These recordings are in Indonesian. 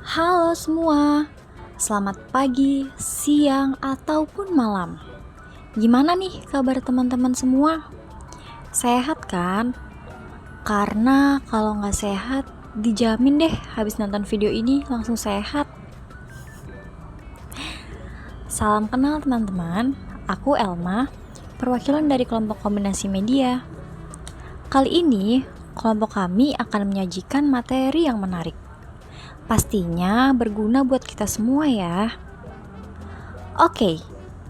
Halo semua, selamat pagi, siang, ataupun malam. Gimana nih kabar teman-teman semua? Sehat kan? Karena kalau nggak sehat, dijamin deh habis nonton video ini langsung sehat. Salam kenal teman-teman, aku Elma, perwakilan dari kelompok kombinasi media. Kali ini, kelompok kami akan menyajikan materi yang menarik. Pastinya berguna buat kita semua ya. Oke,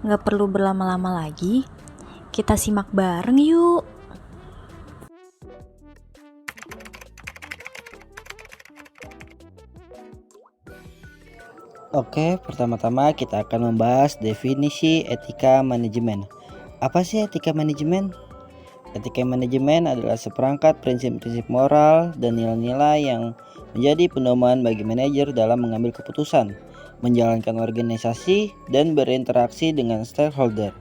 nggak perlu berlama-lama lagi. Kita simak bareng yuk. Oke, pertama-tama kita akan membahas definisi etika manajemen. Apa sih etika manajemen? Etika manajemen adalah seperangkat prinsip-prinsip moral dan nilai-nilai yang menjadi pedoman bagi manajer dalam mengambil keputusan, menjalankan organisasi, dan berinteraksi dengan stakeholder.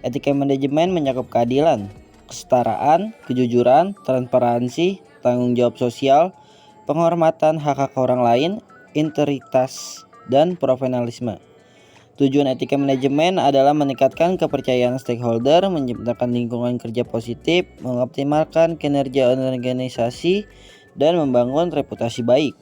Etika manajemen mencakup keadilan, kesetaraan, kejujuran, transparansi, tanggung jawab sosial, penghormatan hak-hak orang lain, integritas, dan profesionalisme. Tujuan etika manajemen adalah meningkatkan kepercayaan stakeholder, menciptakan lingkungan kerja positif, mengoptimalkan kinerja organisasi, dan membangun reputasi baik.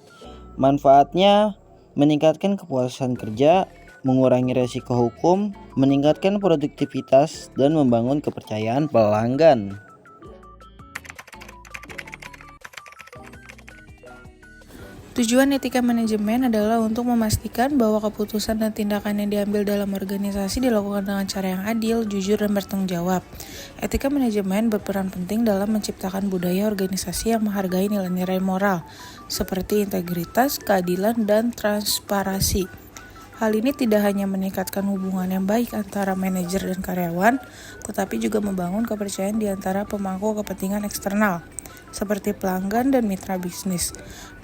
Manfaatnya meningkatkan kepuasan kerja, mengurangi resiko hukum, meningkatkan produktivitas, dan membangun kepercayaan pelanggan. Tujuan etika manajemen adalah untuk memastikan bahwa keputusan dan tindakan yang diambil dalam organisasi dilakukan dengan cara yang adil, jujur, dan bertanggung jawab. Etika manajemen berperan penting dalam menciptakan budaya organisasi yang menghargai nilai-nilai moral, seperti integritas, keadilan, dan transparansi. Hal ini tidak hanya meningkatkan hubungan yang baik antara manajer dan karyawan, tetapi juga membangun kepercayaan di antara pemangku kepentingan eksternal, seperti pelanggan dan mitra bisnis.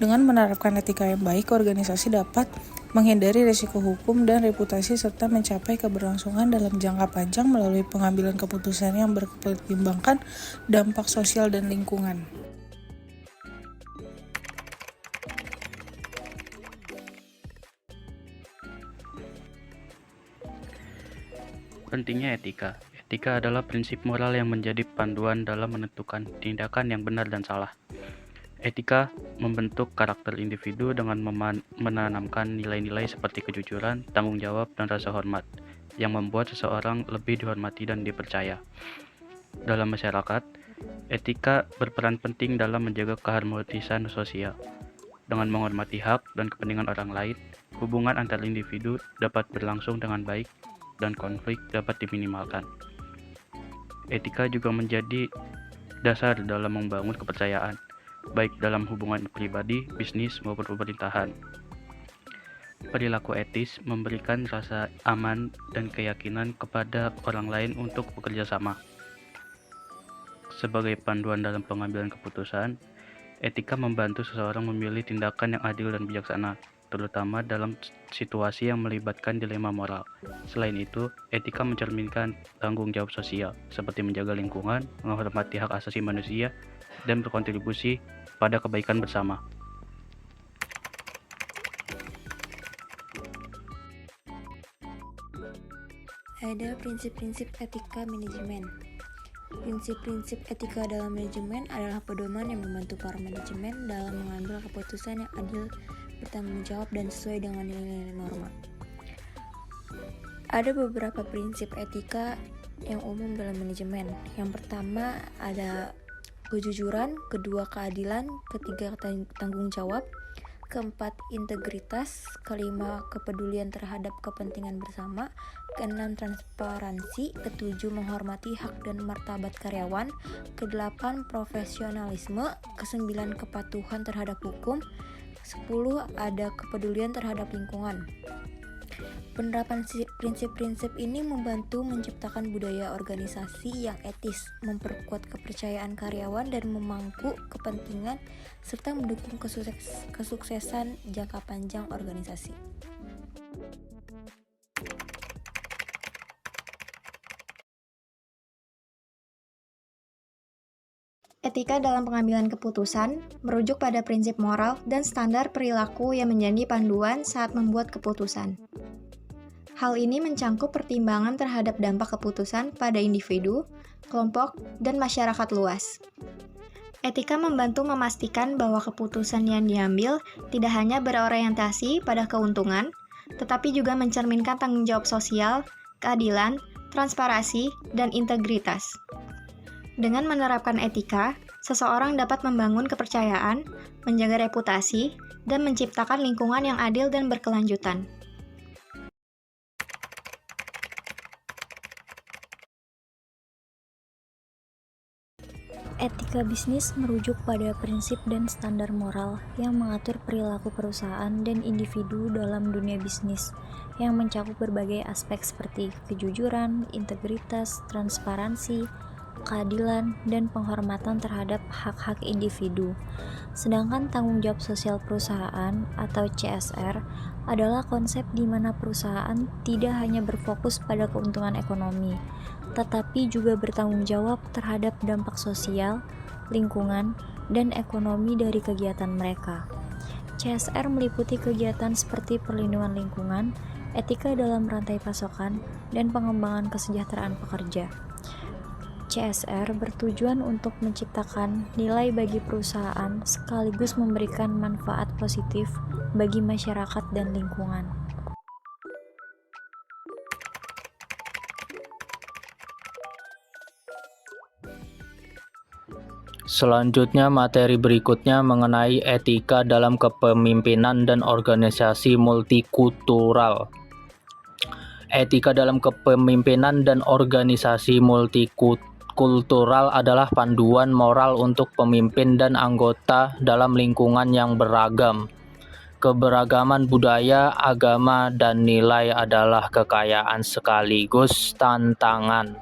Dengan menerapkan etika yang baik, organisasi dapat menghindari risiko hukum dan reputasi serta mencapai keberlangsungan dalam jangka panjang melalui pengambilan keputusan yang berpertimbangkan dampak sosial dan lingkungan. Pentingnya etika. Etika adalah prinsip moral yang menjadi panduan dalam menentukan tindakan yang benar dan salah. Etika membentuk karakter individu dengan menanamkan nilai-nilai seperti kejujuran, tanggung jawab, dan rasa hormat, yang membuat seseorang lebih dihormati dan dipercaya. Dalam masyarakat, etika berperan penting dalam menjaga keharmonisan sosial. Dengan menghormati hak dan kepentingan orang lain, hubungan antar individu dapat berlangsung dengan baik dan konflik dapat diminimalkan. Etika juga menjadi dasar dalam membangun kepercayaan, baik dalam hubungan pribadi, bisnis, maupun pemerintahan. Perilaku etis memberikan rasa aman dan keyakinan kepada orang lain untuk bekerja sama. Sebagai panduan dalam pengambilan keputusan, etika membantu seseorang memilih tindakan yang adil dan bijaksana, terutama dalam situasi yang melibatkan dilema moral. Selain itu, etika mencerminkan tanggung jawab sosial, seperti menjaga lingkungan, menghormati hak asasi manusia, dan berkontribusi pada kebaikan bersama. Ada prinsip-prinsip etika manajemen. Prinsip-prinsip etika dalam manajemen adalah pedoman yang membantu para manajemen dalam mengambil keputusan yang adil, bertanggung jawab, dan sesuai dengan nilai-nilai norma. Ada beberapa prinsip etika yang umum dalam manajemen. Yang pertama ada kejujuran, kedua keadilan, ketiga tanggung jawab, keempat integritas, kelima kepedulian terhadap kepentingan bersama, keenam transparansi, ketujuh menghormati hak dan martabat karyawan, kedelapan profesionalisme, kesembilan kepatuhan terhadap hukum, 10 ada kepedulian terhadap lingkungan. Penerapan prinsip-prinsip ini membantu menciptakan budaya organisasi yang etis, memperkuat kepercayaan karyawan, dan memangku kepentingan serta mendukung kesuksesan jangka panjang organisasi. Etika dalam pengambilan keputusan merujuk pada prinsip moral dan standar perilaku yang menjadi panduan saat membuat keputusan. Hal ini mencangkup pertimbangan terhadap dampak keputusan pada individu, kelompok, dan masyarakat luas. Etika membantu memastikan bahwa keputusan yang diambil tidak hanya berorientasi pada keuntungan, tetapi juga mencerminkan tanggung jawab sosial, keadilan, transparansi, dan integritas. Dengan menerapkan etika, seseorang dapat membangun kepercayaan, menjaga reputasi, dan menciptakan lingkungan yang adil dan berkelanjutan. Etika bisnis merujuk pada prinsip dan standar moral yang mengatur perilaku perusahaan dan individu dalam dunia bisnis, yang mencakup berbagai aspek seperti kejujuran, integritas, transparansi, keadilan, dan penghormatan terhadap hak-hak individu. Sedangkan tanggung jawab sosial perusahaan atau CSR adalah konsep di mana perusahaan tidak hanya berfokus pada keuntungan ekonomi, tetapi juga bertanggung jawab terhadap dampak sosial, lingkungan, dan ekonomi dari kegiatan mereka. CSR meliputi kegiatan seperti perlindungan lingkungan, etika dalam rantai pasokan, dan pengembangan kesejahteraan pekerja. CSR bertujuan untuk menciptakan nilai bagi perusahaan sekaligus memberikan manfaat positif bagi masyarakat dan lingkungan. Selanjutnya, materi berikutnya mengenai etika dalam kepemimpinan dan organisasi multikultural. Etika dalam kepemimpinan dan organisasi multikultural adalah panduan moral untuk pemimpin dan anggota dalam lingkungan yang beragam. Keberagaman budaya, agama, dan nilai adalah kekayaan sekaligus tantangan.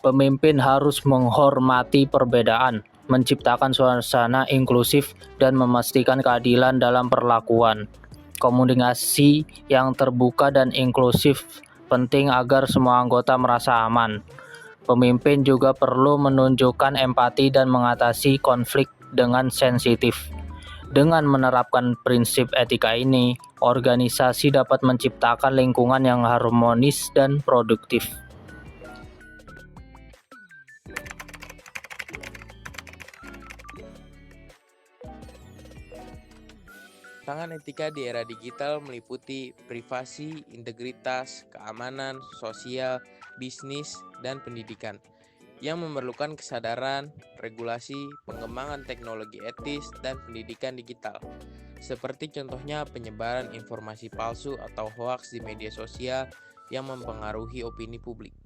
Pemimpin harus menghormati perbedaan, menciptakan suasana inklusif, dan memastikan keadilan dalam perlakuan. Komunikasi yang terbuka dan inklusif penting agar semua anggota merasa aman. Pemimpin juga perlu menunjukkan empati dan mengatasi konflik dengan sensitif. Dengan menerapkan prinsip etika ini, organisasi dapat menciptakan lingkungan yang harmonis dan produktif. Tantangan etika di era digital meliputi privasi, integritas, keamanan, sosial, bisnis, dan pendidikan, yang memerlukan kesadaran, regulasi, pengembangan teknologi etis, dan pendidikan digital. Seperti contohnya penyebaran informasi palsu atau hoaks di media sosial yang mempengaruhi opini publik.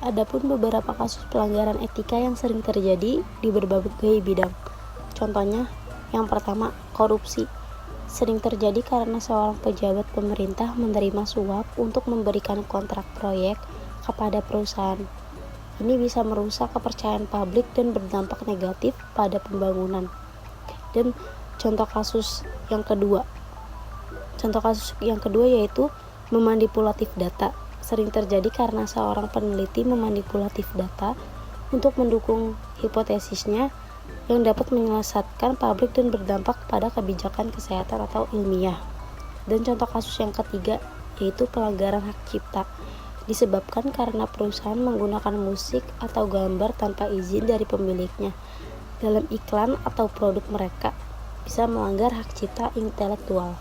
Adapun beberapa kasus pelanggaran etika yang sering terjadi di berbagai bidang. Contohnya, yang pertama, korupsi. Sering terjadi karena seorang pejabat pemerintah menerima suap untuk memberikan kontrak proyek kepada perusahaan. Ini bisa merusak kepercayaan publik dan berdampak negatif pada pembangunan. Dan contoh kasus yang kedua yaitu memanipulatif data. Sering terjadi karena seorang peneliti memanipulatif data untuk mendukung hipotesisnya yang dapat menyesatkan publik dan berdampak pada kebijakan kesehatan atau ilmiah. Dan contoh kasus yang ketiga yaitu pelanggaran hak cipta, disebabkan karena perusahaan menggunakan musik atau gambar tanpa izin dari pemiliknya dalam iklan atau produk mereka, bisa melanggar hak cipta intelektual.